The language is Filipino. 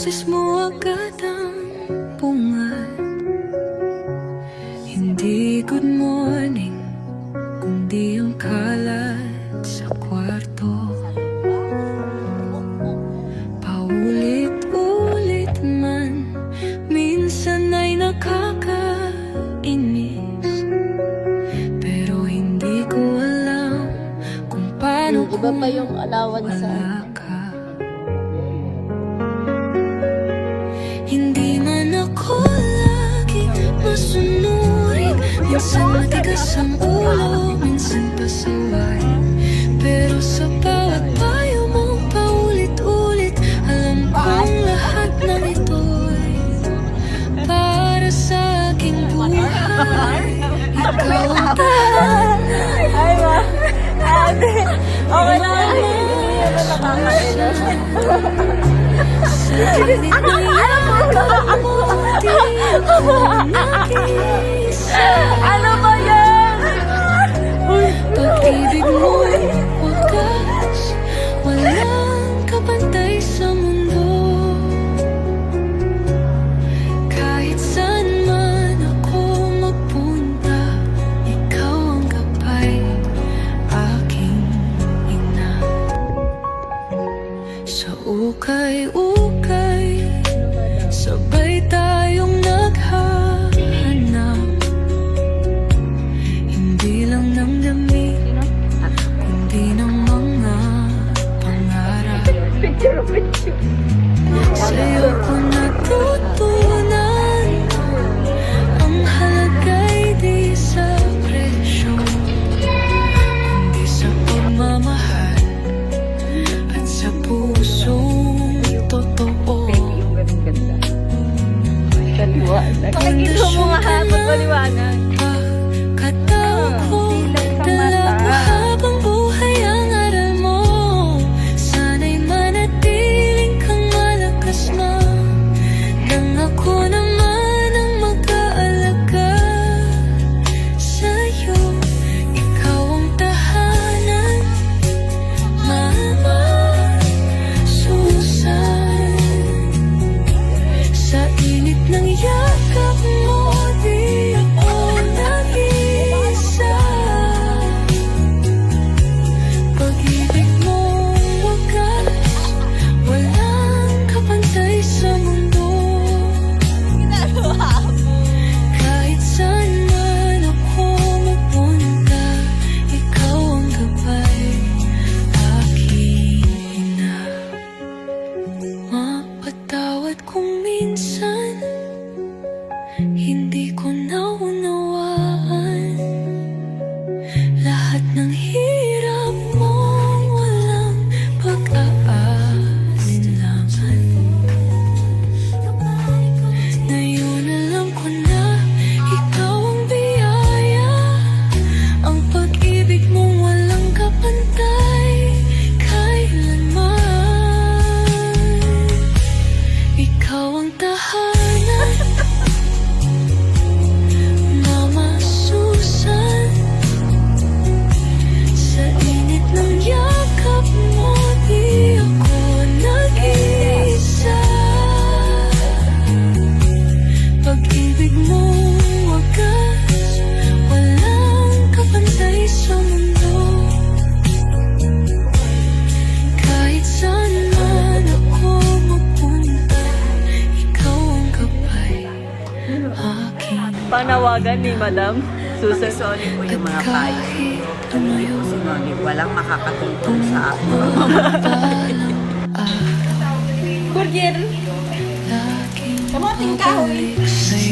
boses mo agad ang bungad. Hindi good morning, kundi ang kalat sa kwarto. Paulit-ulit man, minsan ay nakakainis. Pero hindi ko alam kung paano Iba pa yung allowance sa... wala ka. Hindi man ako lagi masunurin, minsan matigas ang ulo, minsan pasaway. Pero sa bawat payo mo paulit-ulit, alam kong lahat ng ito'y para sa aking buhay. Ikaw ang tahanan. Ay ba? Ate, okay lang. Hindi naman nakakailan. Sa init na yakap mo, di ako nag-isa. Ano ba yan? Pag-ibig mo'y wagas, walang kapantay sa mundo. Kahit saan man ako magpunta, ikaw ang gabay, aking ina. Sa ukay-ukay, sabay tayong naghahanap. Hindi lang ng damit, kundi ng mga pangarap. Sa'yo ko natutunan, ang halaga'y di sa presyo, kundi sa pagmamahal at sa pusong totoo. Pakikita mo nga ha, pagpaliwanag. Pagkatao ko, dala ko habang buhay ang aral mo. Sana'y manatiling kang malakas na, nang ako naman ang mag-aalaga sa'yo. Ikaw ang tahanan, Mama Susan. Sa init ng yakap mo, di ako nag-isa. Pag-ibig mong wagas, walang kapantay sa mundo. Kahit saan man ako mapunta, ikaw ang gabay, aking ina. Mapatawad kung minsan hindi ko naunawaan lahat ng hirap mo, walang pag-aalinlangan. Ngayon alam ko na ikaw ang biyaya, ang pag-ibig mong walang kapantay kailanman. Ikaw ang tahanan, Mama Susan. Sa init ng yakap mo, di ako nag-iisa. Pag-ibig mong wagas, walang kapantay sa mundo. Kahit saan man ako magpunta, ikaw ang gabay, aking. Panawagan ni Madam Susan. Sorry po yung mga payo. kahit tumayo Sinoni, walang makakatungtong sa ako. Courier. laging Kamating kahoy. babalik sa'yo.